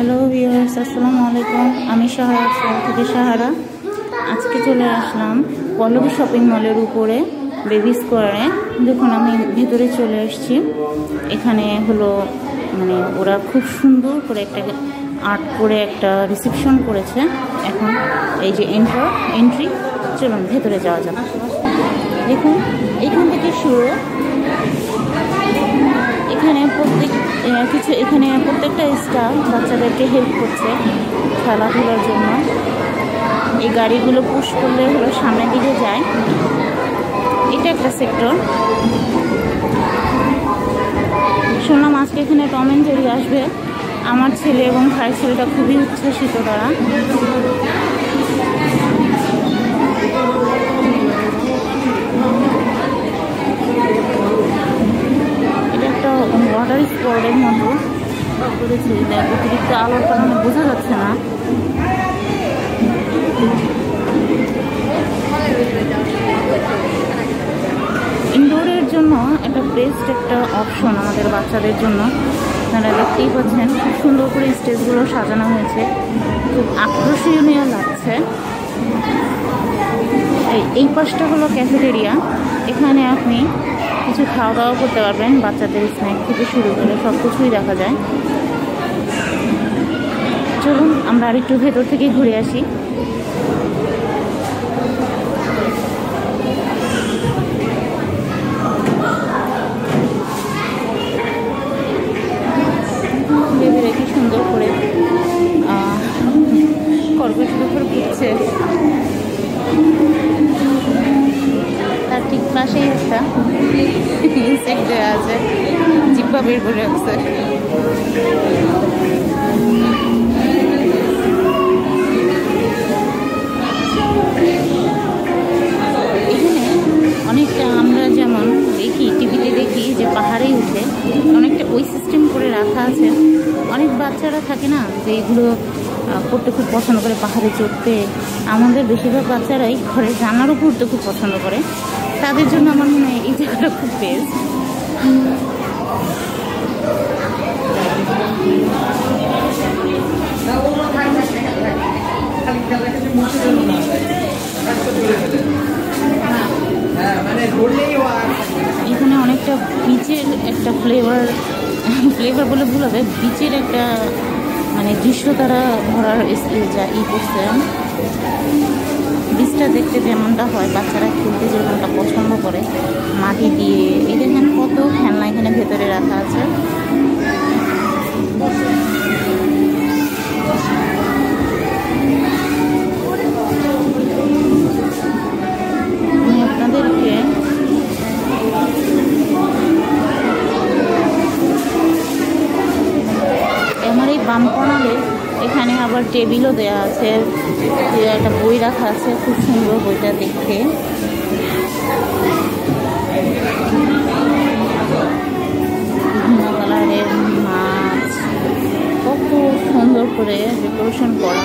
Hello viewers, আসসালামু আলাইকুম। আমি সাহারা থেকে সাহারা। আজকে চলে আসলাম পল্লবী শপিং মলের উপরে বেবি স্কোয়ারে। দেখুন আমি ভিতরে চলে আসছি। এখানে হলো মানে ওরা খুব সুন্দর করে একটা আর্ট করে একটা রিসেপশন করেছে। এখন এই যে এন্ট্রি, চলুন ভেতরে যাওয়া যাক। দেখুন এখান থেকে শুরু, এখানে প্রত্যেকটা স্টাফ বাচ্চাদেরকে হেল্প করছে খেলাধুলার জন্য। এই গাড়িগুলো পুশ করলে হলো সামনের দিকে যায়। এটা একটা সেক্টর। শুনলাম আজকে এখানে টম অ্যান্ড জেরি আসবে। আমার ছেলে এবং ভাইয়ের ছেলেটা খুবই উচ্ছ্বাসিত তারা। ওয়াটার স্পোর্টের মতো করেছে, অতিরিক্ত আলোর কারণে বোঝা যাচ্ছে না। ইনডোরের জন্য একটা বেস্ট একটা অপশন আমাদের বাচ্চাদের জন্য। আপনারা দেখতেই পাচ্ছেন খুব সুন্দর করে স্টেজগুলো সাজানো হয়েছে, খুব আকর্ষণীয় লাগছে। এই পাশটা হলো ক্যাফেটেরিয়া। এখানে আপনি কিছু খাওয়া দাওয়া করতে পারবেন, বাচ্চাদের স্ন্যাক থেকে শুরু করে সব কিছুই দেখা যায়। চলুন আমরা আরেকটু ভেতর থেকে ঘুরে আসি। বেবিরা কি সুন্দর করে খরগোশের উপর ঘুরছে। তার ঠিক পাশেই একটা ইনসেক্ট দেওয়া আছে, জিব্বা বের করে রাখছে। এখানে অনেকটা আমরা যেমন দেখি, টিভিতে দেখি যে পাহাড়েই উঠে, অনেকটা ওই সিস্টেম করে রাখা আছে। অনেক বাচ্চারা থাকে না যে এগুলো করতে খুব পছন্দ করে, পাহাড়ে চড়তে। আমাদের বেশিরভাগ বাচ্চারাই ঘরের জানলার উপর উঠতে খুব পছন্দ করে। তাদের জন্য আমার মনে হয় এই জায়গাটা খুব বেস্ট। এখানে অনেকটা বিচের একটা ফ্লেভার বলে ভুল হবে, বিচের একটা মানে দৃশ্য তারা ধরার করছে। বীজটা দেখতে যেমনটা হয়, বাচ্চারা খেলতে যেমনটা পছন্দ করে মাটি দিয়ে। এই দেখেন কত খেলনা এখানে ভেতরে রাখা আছে। আমি আপনাদেরকে আমার এই বাম কর্নারে এখানে আবার টেবিলও দেওয়া আছে, একটা বই রাখা আছে, খুব সুন্দর বইটা দেখতে। বিভিন্ন কালারের মাছ, কত সুন্দর করে ডেকোরেশন করা।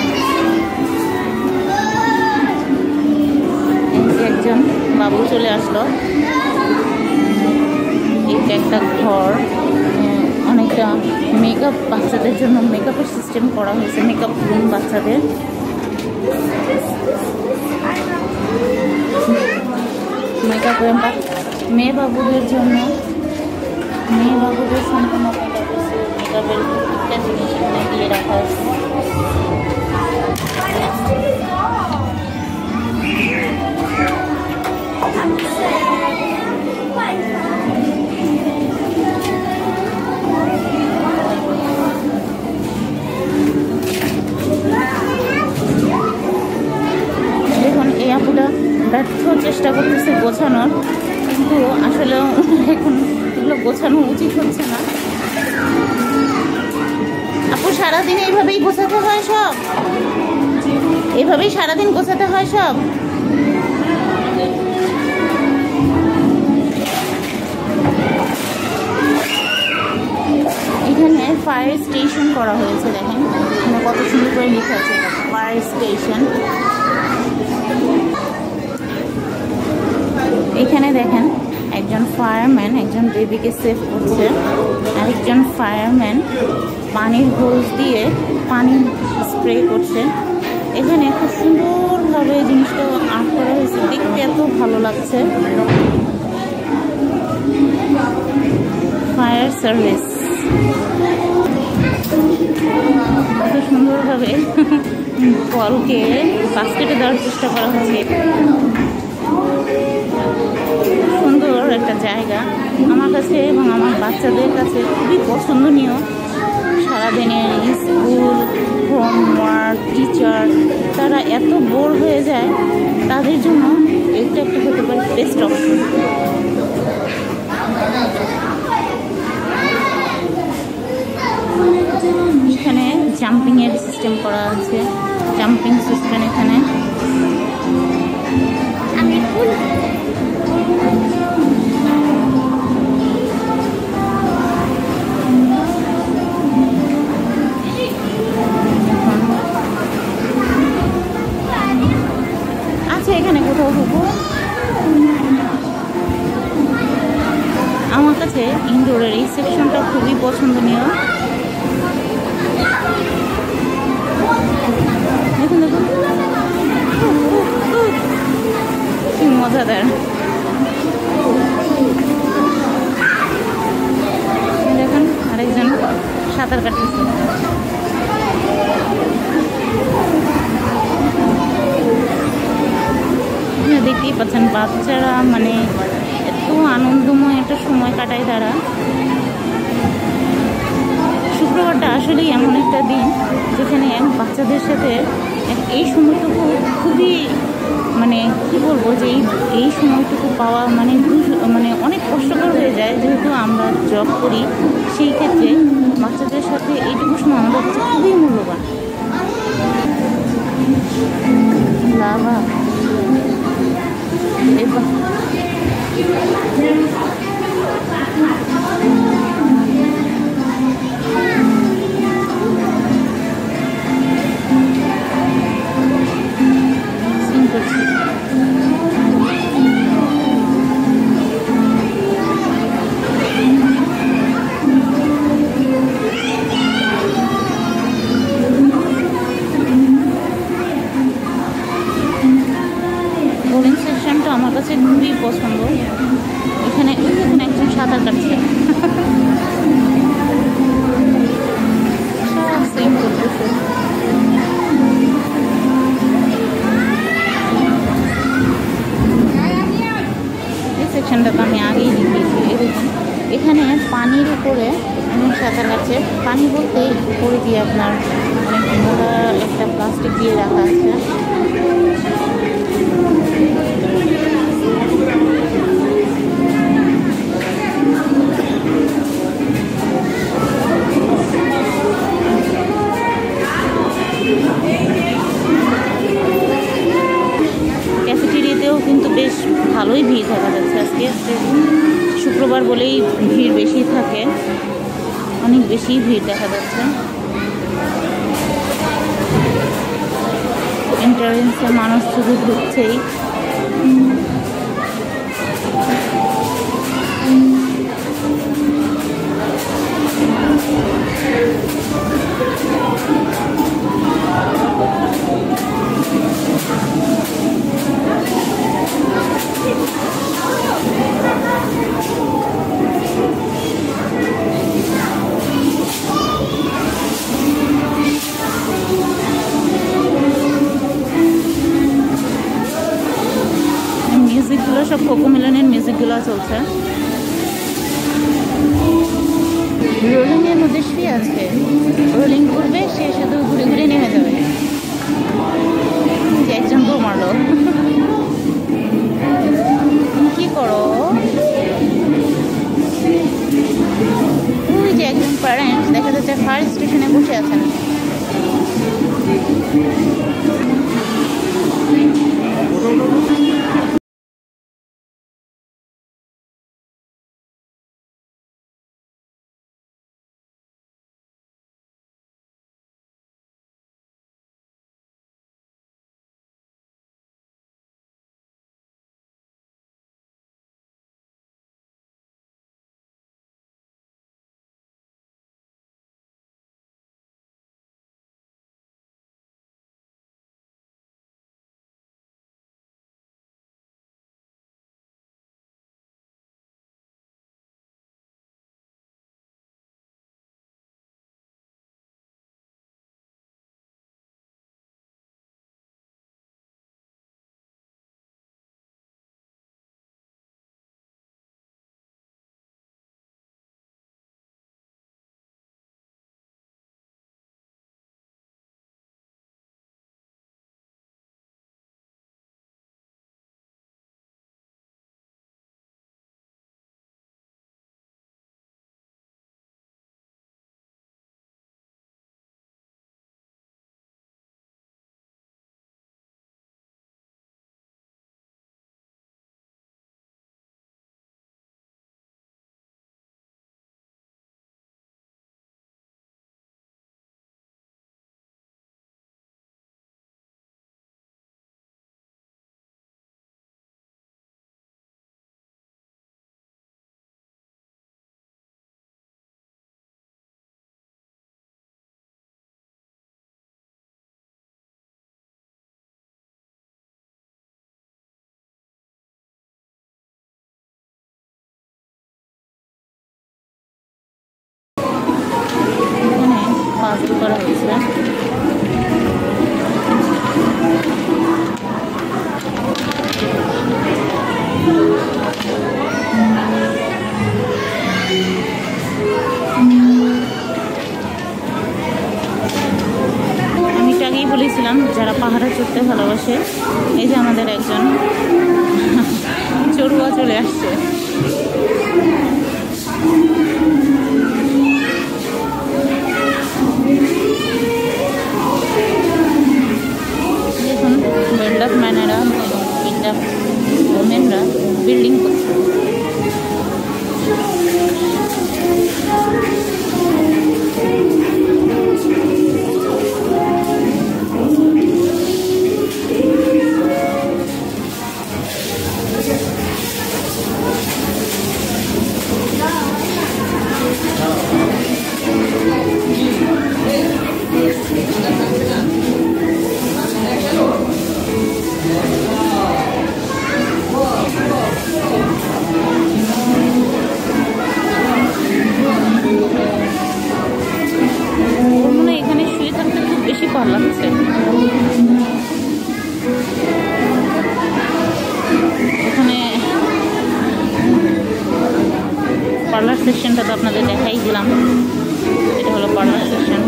একজন বাবু চলে আসলো। এটা একটা ঘর, অনেকটা মেকআপ, বাচ্চাদের জন্য মেকআপের সিস্টেম করা হয়েছে, মেকআপ রুম বাচ্চাদের। মেকআপ মেয়ে বাবুদের জন্য, মেয়ে বাবুদের সম্পূর্ণ মেকআপের একটা জিনিস এখানে দিয়ে রাখা হয়েছে। ব্যর্থ চেষ্টা করতেছে গোছানোর, কিন্তু আসলে এখন এগুলো গোছানো উচিত হচ্ছে না। আপু সারাদিন এইভাবেই গোছাতে হয় সব? এইভাবেই সারাদিন গোছাতে হয় সব? এখানে ফায়ার স্টেশন করা হয়েছে, দেখেন এখানে কত সুন্দর করে লেখা আছে ফায়ার স্টেশন। এখানে দেখেন একজন ফায়ারম্যান একজন বেবিকে সেভ করছে, আরেকজন ফায়ারম্যান পানির হোস দিয়ে পানি স্প্রে করছে। এখানে খুব সুন্দরভাবে জিনিসটা আর্ট করা হয়েছে, দেখতে এত ভালো লাগছে। ফায়ার সার্ভিস এত সুন্দরভাবে কলকে বাস্কেটে দেওয়ার চেষ্টা করা হয়েছে। সুন্দর একটা জায়গা আমার কাছে এবং আমার বাচ্চাদের কাছে খুবই পছন্দনীয়। সারাদিনে স্কুল, হোমওয়ার্ক, টিচার তারা এত বোর হয়ে যায়, তাদের জন্য এটা একটা হতে পারে বেস্ট অপশন। এখানে জাম্পিংয়ের সিস্টেম করা আছে, জাম্পিং সিস্টেম এখানে। আচ্ছা, এখানে কোথাও পুকুর। আমার কাছে ইনডোরের এই সেকশনটা খুবই পছন্দনীয়। দেখুন দেখুন কি মজাদার। দেখুন আরেকজন সাঁতার কাটতেছে। দেখতেই পাচ্ছেন বাচ্চারা মানে এত আনন্দময় একটা সময় কাটায় তারা। শুক্রবারটা আসলেই এমন একটা দিন যেখানে বাচ্চাদের সাথে এই সময়টুকু খুবই মানে কি বলবো যে এই সময়টুকু পাওয়া মানে অনেক কষ্টকর হয়ে যায়। যেহেতু আমরা জব করি, সেই ক্ষেত্রে বাচ্চাদের সাথে এইটুকু সময় আমাদের কাছে খুবই মূল্যবান। লাভা বোলিং সেকশনটা আমার কাছে খুবই পছন্দ। এখানে একজন সাঁতার কাটছে, সব সুইম করতেছে। এই সেকশনটা তো আমি আগেই দেখিয়েছি। এরকম এখানে পানির উপরে সাঁতার কাটছে। পানি বলতে উপরে দিয়ে আপনার অনেক মোটা একটা প্লাস্টিক দিয়ে রাখা আছে। ক্যাফেটেরিয়াতেও কিন্তু বেশ ভালোই ভিড় দেখা যাচ্ছে আজকে। শুক্রবার বলেই ভিড় বেশি থাকে, অনেক বেশি ভিড় দেখা যাচ্ছে। এন্ট্রান্সে মানুষ শুধু ঢুকছেই। মিউজিকগুলো সব কোকোমেলনের মিউজিকগুলো চলছে। রোলিংয়ের মধ্যে শুয়ে আছে, রোলিং করবে, সে শুধু ঘুরে ঘুরে নেমে যাবে। যে একজন দৌড় মারলো। কি করো? ওই যে একজন প্যারেন্টস দেখা যাচ্ছে ফায়ার স্টেশনে বসে আছেন। করা হচ্ছে। আমি আগেই বলেছিলাম যারা পাহাড়ে চড়তে ভালোবাসে, এই যে আমাদের একজন চড়ুয়া চলে আসছে। দেখুন বিল্ডাপ ম্যানেরা বিল্ডাপ ওমেনরা বিল্ডিং করছে। এখানে শুয়ে থাকতে খুব বেশি ভালো লাগছে। এখানে পার্লার সেকশনটা তো আপনাদের দেখাই দিলাম, এটা হলো পার্লার সেকশন।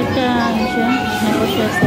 এটা বসে আছে